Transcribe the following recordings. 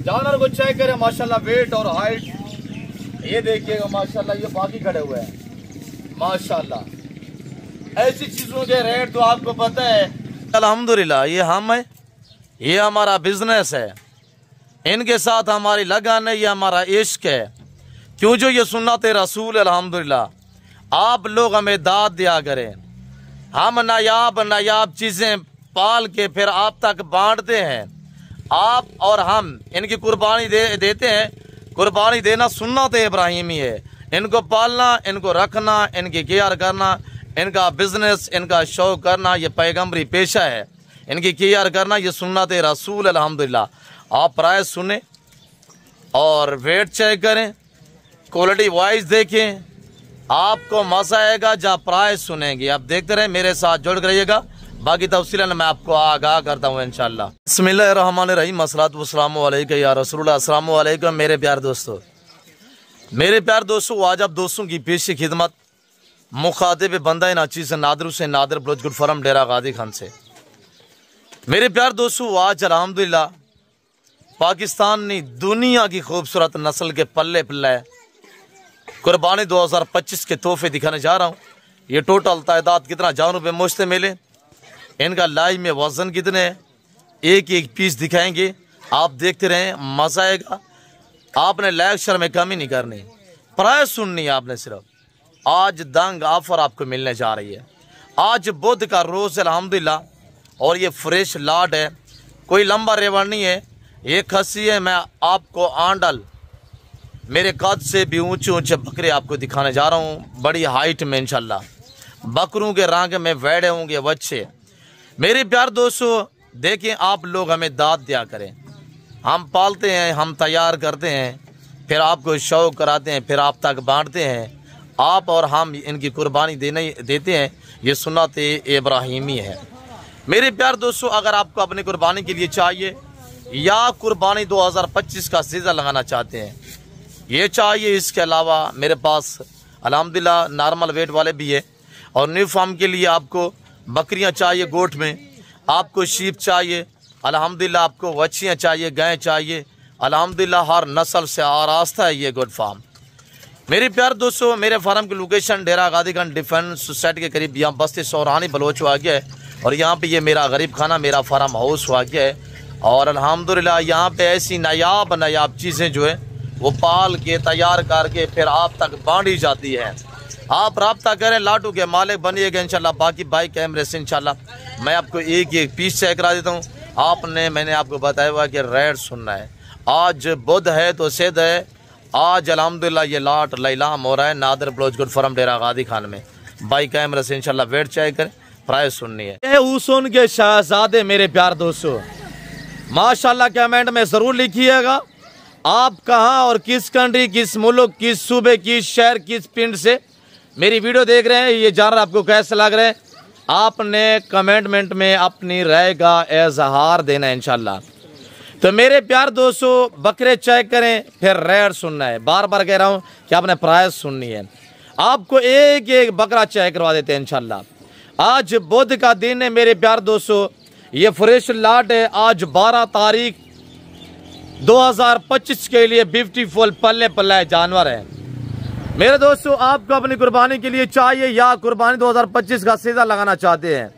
जानवर को चेक करें माशाल्लाह, वेट और हाइट ये देखिएगा माशाल्लाह, ये बाकी खड़े हुए हैं माशाल्लाह। ऐसी चीजों के रेट तो आपको पता है। अल्हम्दुलिल्लाह ये हम है, ये हमारा बिजनेस है, इनके साथ हमारी लगन है, ये हमारा इश्क है। क्यों जो ये सुन्नत रसूल अल्हम्दुलिल्लाह। आप लोग हमें दाद दिया करें, हम नायाब चीजें पाल के फिर आप तक बांटते हैं। आप और हम इनकी कुर्बानी देते हैं। कुर्बानी देना सुन्नत इब्राहिमी है। इनको पालना, इनको रखना, इनकी केयर करना, इनका बिजनेस, इनका शौक करना, ये पैगम्बरी पेशा है। इनकी केयर करना ये सुन्नत रसूल अल्हम्दुलिल्लाह। आप प्राइस सुने और वेट चेक करें, क्वालिटी वाइज देखें, आपको मजा आएगा जब प्राइस सुनेंगे। आप देखते रहें, मेरे साथ जुड़ रहिएगा, बाकी तफसीलन मैं आपको आगाह करता हूँ इंशाल्लाह। बिस्मिल्लाहिर्रहमानिर्रहीम, अस्सलातु वस्सलामु अलैका या रसूलुल्लाह। अस्सलामु अलैकुम मेरे प्यार दोस्तों। आज आप दोस्तों की पेश खिदमत मुखातिब बंदा नाची से नादिर हुसैन नादिर ब्लोच गुड फॉरम डेरा गादी खान से। मेरे प्यार दोस्तों, आज अल्हम्दुलिल्लाह पाकिस्तान ने दुनिया की खूबसूरत नस्ल के पल्ले पल्ले कुर्बानी 2025 के तोहफे दिखाने जा रहा हूँ। ये टोटल तादाद कितना जानवर पे मुश्त मिले, इनका लाइव में वजन कितने हैं, एक एक पीस दिखाएंगे। आप देखते रहें, मजा आएगा। आपने लेक्चर में कमी नहीं करनी, प्राइस सुननी है आपने सिर्फ। आज दंग ऑफर आपको मिलने जा रही है। आज बुध का रोज अल्हम्दुलिल्लाह, और ये फ्रेश लाट है, कोई लंबा रेवड़ नहीं है। ये खस्सी है, मैं आपको आंडल मेरे कद से भी ऊंचे ऊंचे बकरे आपको दिखाने जा रहा हूँ, बड़ी हाइट में इंशाल्लाह। बकरों के रंग में वेड़े होंगे बच्चे। मेरे प्यार दोस्तों देखें, आप लोग हमें दाद दिया करें। हम पालते हैं, हम तैयार करते हैं, फिर आपको शौक कराते हैं, फिर आप तक बांटते हैं। आप और हम इनकी कुर्बानी देते हैं। ये सुन्नत इब्राहिमी है। मेरे प्यार दोस्तों, अगर आपको अपनी कुर्बानी के लिए चाहिए या कुर्बानी 2025 का सीज़न लगाना चाहते हैं, ये चाहिए, इसके अलावा मेरे पास अल्हम्दुलिल्लाह नॉर्मल वेट वाले भी है। और न्यू फार्म के लिए आपको बकरियां चाहिए, गोट में आपको शीप चाहिए, अल्हम्दुलिल्लाह आपको वच्छियाँ चाहिए, गाय चाहिए, अल्हम्दुलिल्लाह हर नस्ल से आरास्ता है ये गुड फार्म। मेरे प्यार दोस्तों, मेरे फार्म की लोकेशन डेरा गादीगंज डिफेंस सोसाइटी के करीब यहाँ बस्ती सौरानी बलोच वाक़या है। और यहाँ पे ये मेरा गरीब खाना, मेरा फार्म हाउस वाक़या है। और अल्हम्दुलिल्लाह यहाँ पे ऐसी नायाब चीज़ें जो है वो पाल के तैयार करके फिर आप तक बांटी जाती है। आप रब्ता करें, लाटू के मालिक बनिएगा इंशाल्लाह। बाकी बाई कैमरे से इंशाल्लाह मैं आपको एक एक पीस चेक करा देता हूँ। मैंने आपको बताया हुआ कि रेट सुनना है। आज बुध है तो सिद्ध है। आज अल्हम्दुलिल्लाह ये लाट लैलाम हो रहा है नादिर ब्लोच गुड फॉरम डेरा गादी खान में। बाई कैमरे से इंशाल्लाह वेट चेक करें, प्राइस सुननी है। उसून के शहजादे मेरे प्यार दोस्तों, माशाल्लाह कमेंट में ज़रूर लिखिएगा आप कहाँ और किस कंट्री, किस मुल्क, किस सूबे, किस शहर, किस पिंड से मेरी वीडियो देख रहे हैं। ये जानवर आपको कैसे लग रहे हैं, आपने कमेंटमेंट में अपनी राय का इजहार देना है इंशाल्लाह। तो मेरे प्यार दोस्तों, बकरे चेक करें, फिर रेट सुनना है। बार बार कह रहा हूँ कि आपने प्राइस सुननी है। आपको एक एक बकरा चेक करवा देते हैं इंशाल्लाह। आज बुध का दिन है मेरे प्यार दोस्तों, ये फ्रेश लाट है। आज 12 तारीख 2025 के लिए ब्यूटीफुल पल्ले पल्ले जानवर है मेरे दोस्तों। आपको अपनी कुर्बानी के लिए चाहिए या कुर्बानी 2025 का सीज़न लगाना चाहते हैं,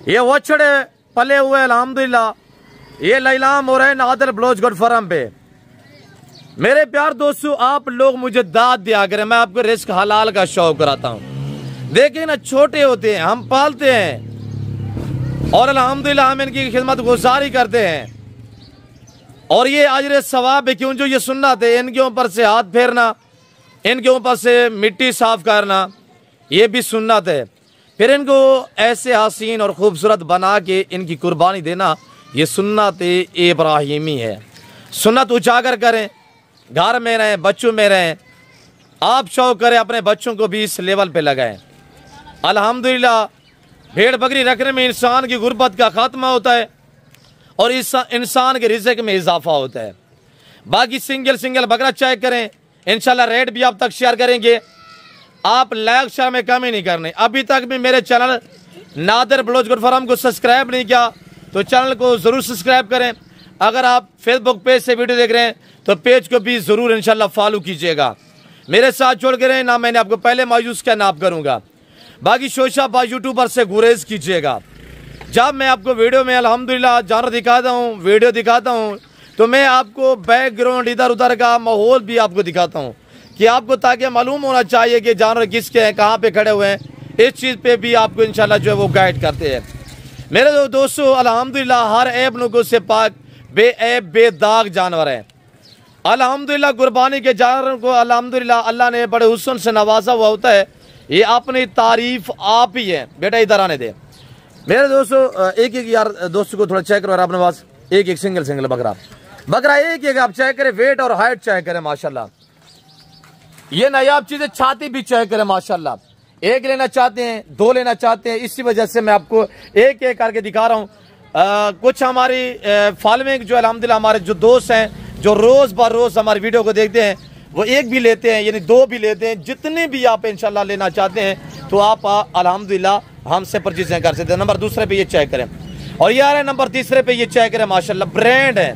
ये वछड़े पले हुए अल्हम्दुलिल्लाह ये लैलाम हो रहे हैं नादिर ब्लोच गुड फॉरम पे। मेरे प्यार दोस्तों, आप लोग मुझे दाद दिया करें, मैं आपको रिस्क हलाल का शौक कराता हूँ। देखिए ना, छोटे होते हैं, हम पालते हैं और अल्हम्दुलिल्लाह हम इनकी खिदमत गुजारी करते हैं। और ये अजर सवाब है। क्यों जो ये सुन्नत है, इनके ऊपर से हाथ फेरना, इनके ऊपर से मिट्टी साफ करना, ये भी सुन्नत है। फिर इनको ऐसे हसीन और खूबसूरत बना के इनकी कुर्बानी देना, ये सुन्नत इब्राहिमी है। सुन्नत उजागर करें, घर में रहें, बच्चों में रहें। आप शौक करें, अपने बच्चों को भी इस लेवल पे लगाएं। अल्हम्दुलिल्लाह भेड़ बकरी रखने में इंसान की गुर्बत का खात्मा होता है और इस इंसान के रिज़्क में इजाफा होता है। बाकी सिंगल बकरा चेक करें, इंशाल्लाह रेट भी आप तक शेयर करेंगे। आप लाइक शेयर में कमी नहीं करनी। अभी तक भी मेरे channel Nadir Baloch good forum को सब्सक्राइब नहीं किया तो चैनल को ज़रूर सब्सक्राइब करें। अगर आप फेसबुक पेज से वीडियो देख रहे हैं तो पेज को भी ज़रूर इंशाल्लाह फॉलो कीजिएगा। मेरे साथ छोड़ के रहे ना, मैंने आपको पहले मायूस क्या ना आप करूँगा। बाकी सोशा बा यूट्यूबर से गुरेज कीजिएगा। जब मैं आपको वीडियो में अल्हम्दुलिल्लाह जानवर दिखाता हूँ, वीडियो दिखाता हूँ, तो मैं आपको बैकग्राउंड इधर उधर का माहौल भी आपको दिखाता हूँ कि आपको ताकि मालूम होना चाहिए कि जानवर किसके हैं, कहाँ पे खड़े हुए हैं। इस चीज़ पे भी आपको इंशाल्लाह जो है वो गाइड करते हैं। मेरे दोस्तों अल्हम्दुलिल्लाह हर ऐब नुगो से पाक बेऐब बेदाग जानवर हैं। अल्हम्दुलिल्लाह कुर्बानी के जानवरों को अल्हम्दुलिल्लाह अल्लाह ने बड़े हुस्न से नवाजा हुआ होता है। ये अपनी तारीफ आप ही है। बेटा इधर आने दे मेरे दोस्तों। एक एक यार दोस्तों को थोड़ा चेक करो अपने पास। एक एक सिंगल बकरा एक एक आप चेक करें, वेट और हाइट चेक करें माशाल्लाह। ये नायाब चीजें छाती भी चेक करें माशाल्लाह। एक लेना चाहते हैं, दो लेना चाहते हैं, इसी वजह से मैं आपको एक एक करके दिखा रहा हूँ। कुछ हमारी फॉलोइंग जो अल्हम्दुलिल्लाह हमारे जो दोस्त हैं जो रोज ब रोज हमारी वीडियो को देखते हैं, वो एक भी लेते हैं यानी दो भी लेते हैं। जितने भी आप इंशाल्लाह लेना चाहते हैं तो आप अल्हम्दुलिल्लाह हमसे परचेज कर सकते हैं। नंबर दूसरे पे ये चेक करें और ये आ रहा है नंबर तीसरे पे ये चेक करें माशाल्लाह। ब्रांड है,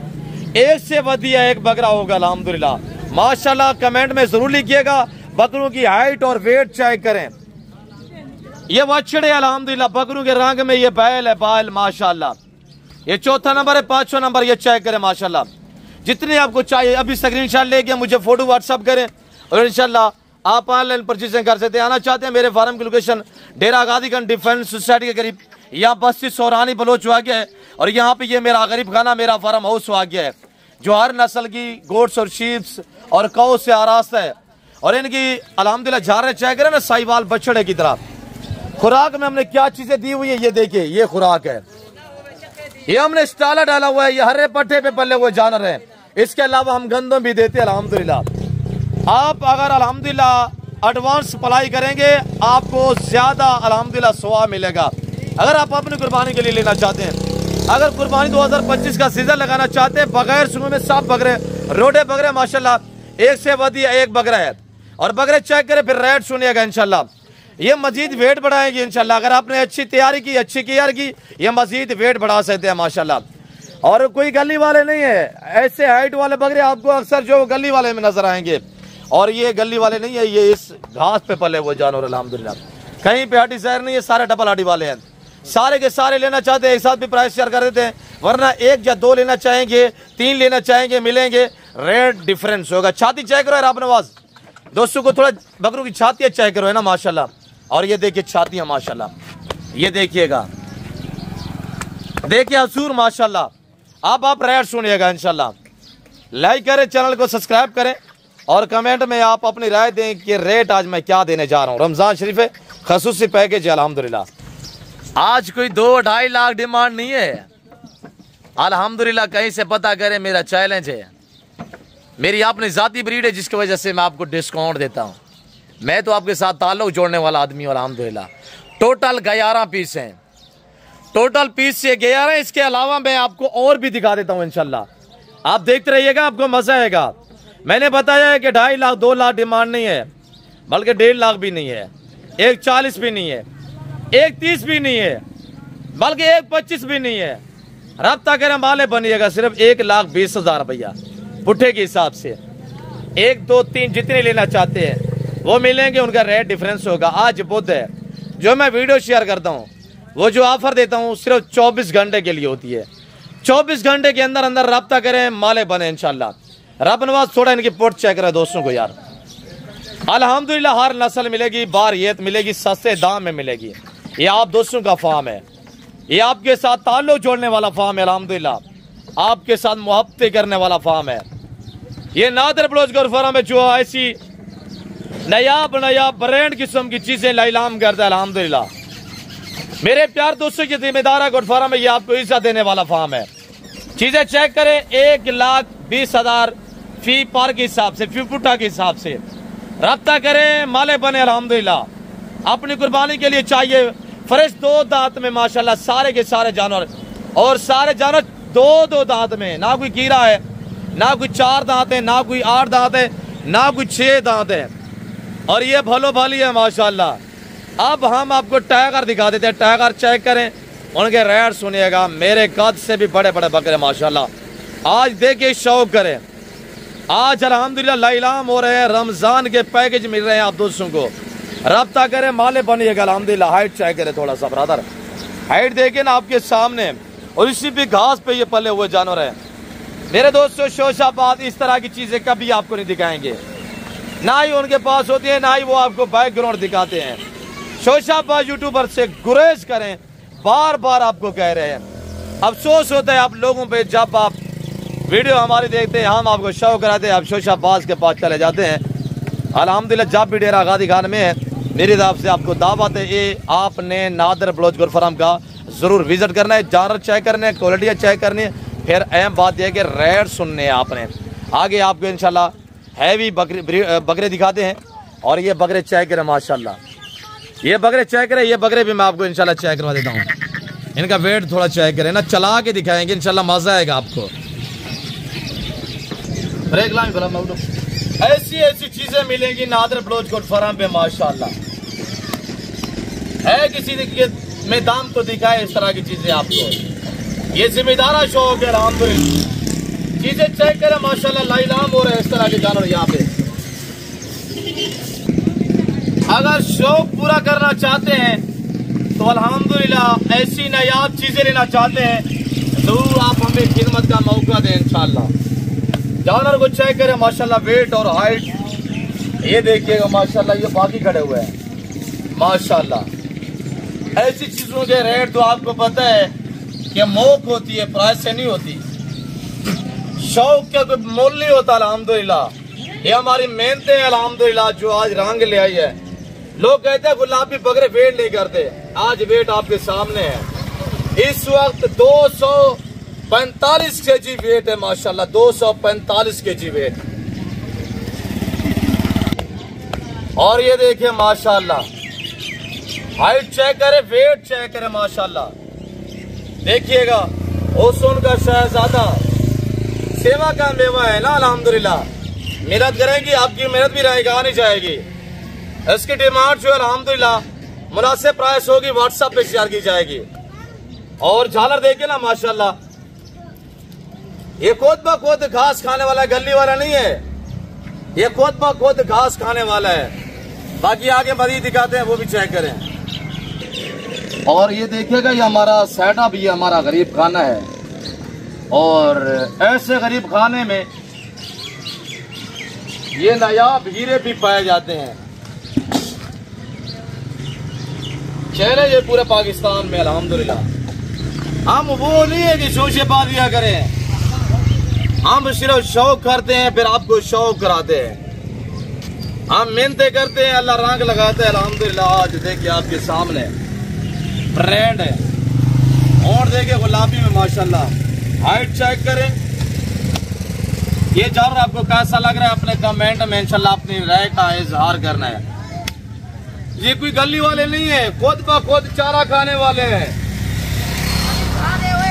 एक से वधिया एक बकरा होगा अल्हम्दुलिल्लाह माशाल्लाह। कमेंट में जरूर लिखिएगा। बकरों की हाइट और वेट चेक करें। ये वछड़े अल्हम्दुलिल्लाह बकरों के रंग में ये बैल है, बाल माशाल्लाह। ये चौथा नंबर है। पांचवा नंबर ये चेक करें माशाल्लाह। जितने आपको चाहिए अभी स्क्रीनशॉट लेके मुझे फोटो व्हाट्सअप करें और इंशाल्लाह आप ऑनलाइन परचेजिंग कर सकते हैं। आना चाहते हैं मेरे फार्म की लोकेशन डेरा गाजीगंज डिफेंस सोसाइटी के करीब, यहाँ बस्ती सौरानी बलोच आ गया है। और यहाँ पे ये मेरा गरीब खाना मेरा फार्म हाउस आ गया है जो हर नस्ल की गोट्स और शीप्स और काऊ से आरास्ता है। और इनकी अल्हम्दुलिल्लाह झारे चेक करें ना साहिवाल बछड़े की तरह। खुराक में हमने क्या चीजें दी हुई है ये देखिए, ये खुराक है। ये हमने स्टाला डाला हुआ है, ये हरे पट्टे पे पले हुए जानवर हैं। इसके अलावा हम गंदम भी देते हैं अल्हम्दुलिल्लाह। आप अगर अल्हम्दुलिल्लाह एडवांस सप्लाई करेंगे आपको ज्यादा अल्हम्दुलिल्लाह सवाब मिलेगा। अगर आप अपनी कुर्बानी के लिए लेना चाहते हैं, अगर कुर्बानी 2025 का सीजन लगाना चाहते हैं, बगैर सुनो में साफ बकरे रोडे बकरे माशाल्लाह, एक से वधिया एक बकरा है। और बकरे चेक करें फिर रेट सुनिएगा इंशाल्लाह। ये मजीद वेट बढ़ाएंगे इंशाल्लाह। अगर आपने अच्छी तैयारी की, अच्छी केयर की, ये मजीद वेट बढ़ा सकते हैं माशाल्लाह। और कोई गली वाले नहीं है, ऐसे हाइट वाले बकरे आपको अक्सर जो गली वाले में नजर आएंगे। और ये गली वाले नहीं है, ये इस घास पे पले हुए जानवर अल्हम्दुलिल्लाह। कहीं पे हड्डी शहर नहीं है, सारे डबल हड्डी वाले हैं। सारे के सारे लेना चाहते हैं एक साथ भी प्राइस शेयर कर देते हैं, वरना एक या दो लेना चाहेंगे, तीन लेना चाहेंगे, मिलेंगे रेट डिफरेंस होगा। छाती चेक करो यार आपने आवाज दोस्तों को थोड़ा बकरों की छाती चेक करो है ना माशाल्लाह। और ये देखिए छातियां माशाल्लाह, ये देखिएगा, देखिए असूर माशाल्लाह। आप रेट सुनिएगा इंशाल्लाह। लाइक करें, चैनल को सब्सक्राइब करें और कमेंट में आप अपनी राय दें कि रेट आज मैं क्या देने जा रहा हूँ। रमजान शरीफ है, खसूसी पैकेज है अल्हम्दुलिल्लाह। आज कोई 2-2.5 लाख डिमांड नहीं है अल्हम्दुलिल्लाह। कहीं से पता करें, मेरा चैलेंज है, मेरी अपनी जाती ब्रीड है जिसकी वजह से मैं आपको डिस्काउंट देता हूँ। मैं तो आपके साथ ताल्लुक जोड़ने वाला आदमी हूँ अल्हम्दुलिल्लाह। टोटल 11 पीस हैं, टोटल पीस से 11। इसके अलावा मैं आपको और भी दिखा देता हूँ इंशाल्लाह। आप देखते रहिएगा, आपको मजा आएगा। मैंने बताया है कि 2.5 लाख 2 लाख डिमांड नहीं है, बल्कि 1.5 लाख भी नहीं है, 1.40 भी नहीं है, 1.30 भी नहीं है, बल्कि 1.25 भी नहीं है। रब्ता करें माले बनिएगा सिर्फ 1,20,000 रुपया पुट्ठे के हिसाब से। 1, 2, 3 जितने लेना चाहते हैं वो मिलेंगे, उनका रेट डिफरेंस होगा। आज बुध है, जो मैं वीडियो शेयर करता हूँ, वो जो ऑफर देता हूँ सिर्फ 24 घंटे के लिए होती है। 24 घंटे के अंदर अंदर रब्ता करें, माले बने इंशाल्लाह। रब नवाज थोड़ा इनकी पोट चेक करें दोस्तों को यार। अल्हम्दुलिल्लाह हर नस्ल मिलेगी, बारियत मिलेगी, सस्ते दाम में मिलेगी। ये आप दोस्तों का फार्म है, ये आपके साथ ताल्लुक जोड़ने वाला फार्म है अल्हम्दुलिल्लाह। आपके साथ मुहब्बत करने वाला फार्म है। ये नादर ब्लोचगढ़ फार्म है जो ऐसी नयाब ब्रांड किस्म की चीजें लाइलाम करता है अल्हम्दुलिल्लाह। मेरे प्यार दोस्तों की जिम्मेदार गुड फार्म है, ये आपको इज्जत देने वाला फार्म है। चीजें चेक करें, 1,20,000 फी पार के हिसाब से, फी फुटा के हिसाब से रब्ता करें, माले बने अल्हम्दुलिल्लाह। अपनी कुर्बानी के लिए चाहिए फ्रेश 2 दांत में माशाल्लाह सारे के सारे जानवर, और सारे जानवर 2-2 दांत में, ना कोई कीड़ा है, ना कोई 4 दांत है, ना कोई 8 दांत है, ना कोई 6 दांत है। और ये भलो भाली है माशाल्लाह। अब हम आपको टाइगर दिखा देते हैं, टाइगर चेक करें, उनके रेट सुनिएगा। मेरे कद से भी बड़े बड़े बकरे माशाल्लाह। आज देखिए शौक करें। आज अल्हम्दुलिल्लाह लाइलाम हो रहे हैं, रमजान के पैकेज मिल रहे हैं आप दोस्तों को। रब्ता करें, माले बनिएगा अल्हम्दुलिल्लाह। हाइट चेक करें थोड़ा सा ब्रदर, हाइट देखें ना आपके सामने, और इसी भी घास पे ये पले हुए जानवर हैं मेरे दोस्तों। शोशाबाद इस तरह की चीजें कभी आपको नहीं दिखाएंगे, ना ही उनके पास होती है, ना ही वो आपको बैकग्राउंड दिखाते हैं। शोशाबाद यूट्यूबर से गुरेज करें, बार बार आपको कह रहे हैं। अफसोस होता है आप लोगों पे, जब आप वीडियो हमारी देखते हैं, हम आपको शो कराते हैं, आप शोशाबाज के पास चले जाते हैं। अल्हम्दुलिल्लाह जब भी डेरा गादी खान में है, मेरी तरफ से आपको दावत है, ये आपने नादर बलोच गुर फार्म का जरूर विजिट करना है, जानवर चेक करने, क्वालिटी चेक करनी है। फिर अहम बात यह है कि रेट सुनने हैं आपने। आगे आपको इंशाल्लाह हैवी बकरे दिखाते हैं, और ये बकरे चेक करें माशाल्लाह, ये बकरे चेक करें, ये बकरे भी मैं आपको इंशाल्लाह चेक करवा देता हूँ। इनका वेट थोड़ा चेक करें ना, चला के दिखाएंगे इंशाल्लाह, मजा आएगा आपको। ऐसी ऐसी चीजें मिलेंगी नादर बलोच गुर फार्म पे माशाल्लाह। है किसी के में दाम तो दिखाए इस तरह की चीजें आपको, ये जिम्मेदारा शौक है अल्हम्दुलिल्लाह। चीजें चेक करें माशाल्लाह, लाइलाम हो रहे हैं इस तरह के जानवर यहाँ पे। अगर शौक पूरा करना चाहते हैं तो अल्हम्दुलिल्लाह ऐसी नायाब चीजें लेना चाहते हैं, जरूर आप हमें खिदमत का मौका दें इंशाल्लाह। जानवर को चेक करें माशाल्लाह, वेट और हाइट ये देखिएगा माशाल्लाह, ये बाकी खड़े हुए हैं माशाल्लाह। ऐसी चीजों के रेट तो आपको पता है कि मौक होती है, प्राइस से नहीं होती। शौक का कोई मोल नहीं होता अल्हम्दुलिल्लाह। ये हमारी मेहनतें हैं अल्हम्दुलिल्लाह जो आज रंग ले आई है। लोग कहते हैं गुलाबी बकरे वेट नहीं करते, आज वेट आपके सामने है। इस वक्त 245 केजी वेट है माशाल्लाह, 245 केजी वेट। और ये देखिए माशाल्लाह, हाइट चेक करे, वेट चेक करे माशाल्लाह। देखिएगा ओसोन का शहजादा, सेवा का मेवा है ना अल्हम्दुलिल्लाह। मेहनत करेंगी, आपकी मेहनत भी रहेगी, आनी जाएगी। इसकी डिमांड जो है अल्हम्दुलिल्लाह मुनासिब प्राइस होगी, व्हाट्सएप पे शेयर की जाएगी। और झालर देखिए ना माशाल्लाह, ये खुद ब खुद घास खाने वाला, गली वाला नहीं है, ये खुद ब खुद घास खाने वाला है। बाकी आगे मरीज दिखाते हैं, वो भी चेक करें। और ये देखिएगा, ये हमारा सेटअप, ये हमारा गरीब खाना है, और ऐसे गरीब खाने में ये नायाब हीरे भी पाए जाते हैं। चले ये पूरे पाकिस्तान में अल्हम्दुलिल्लाह। हम वो नहीं है कि शोशेबाजियां करें, हम सिर्फ शौक करते हैं, फिर आपको शौक कराते हैं। हम मेहनतें करते हैं, अल्लाह रंग लगाते हैं अल्हम्दुलिल्लाह। आज देखिए आपके सामने ब्रांड है, और देखिए गुलाबी में माशाल्लाह। हाइट चेक करें, ये जानवर आपको कैसा लग रहा है अपने कमेंट में इंशाल्लाह अपनी राय का इजहार करना है। ये कोई गली वाले नहीं है, खुद ब खुद चारा खाने वाले हैं।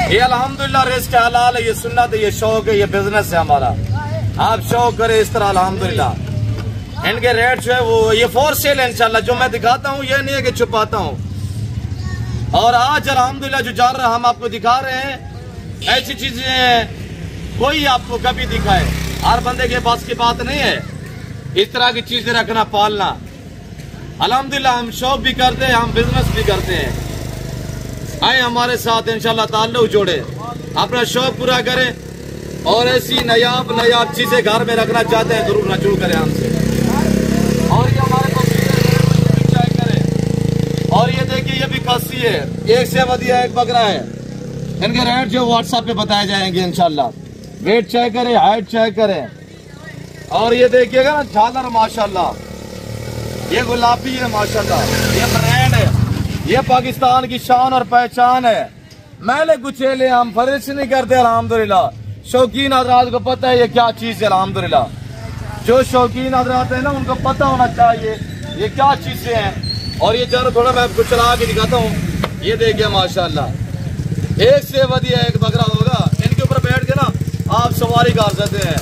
ये अल्हम्दुलिल्लाह रिस्क हलाल है, ये सुन्नत है, ये शौक है, ये बिजनेस है हमारा। आप शौक करें इस तरह अल्हम्दुलिल्लाह। इनके रेट जो है वो ये फॉर सेल है इंशाल्लाह। जो मैं दिखाता हूँ ये नहीं है कि छुपाता हूँ। और आज अल्हम्दुलिल्लाह जो जानवर हम आपको दिखा रहे हैं, ऐसी चीजें कोई आपको कभी दिखाए, हर बंदे के पास की बात नहीं है इस तरह की चीजें रखना, पालना। अल्हम्दुलिल्लाह हम शौक भी करते हैं, हम बिजनेस भी करते हैं। आए हमारे साथ इंशाल्लाह ताल्लुक जोड़े, अपना शौक पूरा करें, और ऐसी नायाब चीजें घर में रखना चाहते हैं, जरूर रजू करें हमसे। और ये हमारे पास चेक करें, और ये देखिए ये भी खस्सी है, एक से बढ़िया एक बकरा है। इनके रेट जो व्हाट्सएप पे बताए जाएंगे इंशाल्लाह। वेट चेक करें, हाइट चेक करें, और ये देखिएगा ना झालर माशाल्लाह, ये गुलाबी है माशाल्लाह, ये ब्रांड है, ये पाकिस्तान की शान और पहचान है। मैले गुचेले हम फर्ज नहीं करते अल्हम्दुलिल्लाह। शौकीन हजरात को पता है ये क्या चीज है अल्हम्दुलिल्लाह। जो शौकीन हजरात है ना, उनको पता होना चाहिए ये क्या चीजें हैं। और ये जरा थोड़ा मैं आपको चला के दिखाता हूँ। ये देखिए माशाल्लाह, एक से बढ़िया एक बकरा होगा। इनके ऊपर बैठ के ना आप सवारी कर सकते हैं।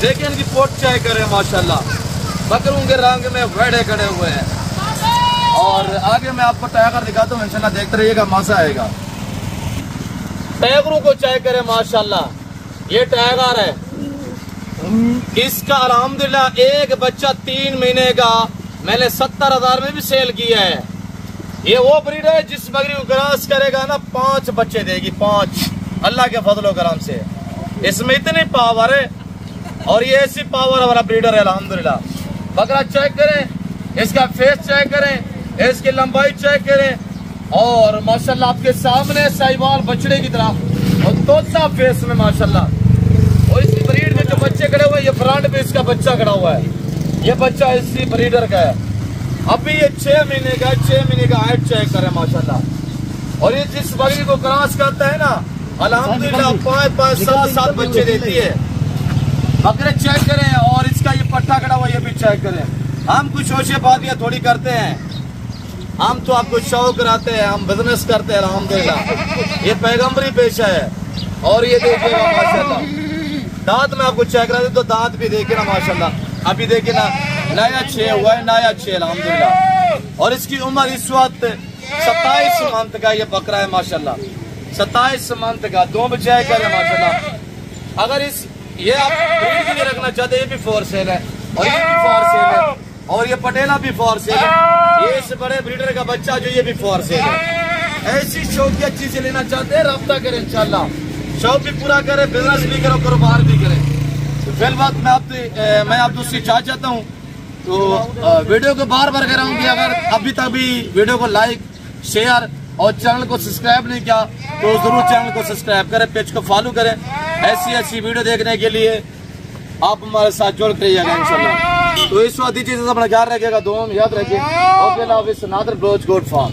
देखिए इनकी पोट चेक करें माशाल्लाह, बकरों के रंग में वेड़े खड़े हुए हैं। और आगे मैं आपको टाइगर दिखाता हूँ इंशाल्लाह, देखते रहिएगा, मजा आएगा। टाइगरों को चेक करें माशाल्लाह, ये टाइगर है, इसका अल्हम्दुलिल्लाह एक बच्चा 3 महीने का मैंने 70,000 में भी सेल किया है। ये वो ब्रीड है जिस बकरी को क्रॉस करेगा ना 5 बच्चे देगी, 5, अल्लाह के फजल करम से। इसमें इतनी पावर है और ये ऐसी पावर वाला ब्रीडर है अल्हम्दुलिल्लाह। बकरा चेक करें, इसका फेस चेक करें, इसकी लंबाई चेक करें और माशाल्लाह आपके सामने साहिवाल बछड़े की तरह और तोता फेस में माशाल्लाह। और इसी ब्रीड के जो बच्चे खड़े हुए, ये फ्रंट पे इसका बच्चा खड़ा हुआ है, ये बच्चा इसी ब्रीडर का है। अभी ये 6 महीने का, 6 महीने का हाइट चेक करें माशाल्लाह। और ये जिस बकरी को क्रॉस करता है ना अल्हम्दुलिल्लाह 5, 7 बच्चे देती है। बकरे चेक करें और इसका ये पट्टा खड़ा हुआ ये भी चेक करें। हम कुछ होशेबाजियां थोड़ी करते हैं, हम तो आपको शौक कराते हैं, हम बिजनेस करते हैं अल्हम्दुलिल्लाह। ये पैगंबरी पेशा है। और ये देखिएगा माशाल्लाह, दांत में आपको चेक कराते तो दांत भी देखिए ना माशाल्लाह। अभी देखिए ना नया 6 हुआ है, नया 6 अल्हम्दुलिल्लाह। और इसकी उम्र इस वक्त 27 मंथ का ये बकरा है माशाल्लाह, 27 मंथ का। 2 बच्चे करें माशाल्लाह। अगर ये आप ब्रीड के लिए रखना चाहते हैं, ये भी फॉर सेल है और ये भी फॉर सेल है और ये पटेला भी फॉर सेल है। ये इस बड़े ब्रीडर का बच्चा जो ये भी फॉर सेल है। ऐसी शौक की अच्छी से लेना चाहते हैं, रब्ता करें इंशाल्लाह। शौक भी पूरा करें, बिजनेस भी करो, कारोबार भी करें। तो फिलहाल मैं आप दोस्त इजाज़त चाहता हूँ। तो वीडियो को बार कह रहा हूँ कि अगर अभी तक भी वीडियो को लाइक, शेयर और चैनल को सब्सक्राइब नहीं किया तो जरूर चैनल को सब्सक्राइब करें, पेज को फॉलो करें। ऐसी वीडियो देखने के लिए आप हमारे साथ जुड़ करिएगा इंशाल्लाह। तो इस वक्त दीजिए अपना ख्याल रखिएगा, दुआ में याद रखिए। ओके, नादर ब्लोच गोड फार्म।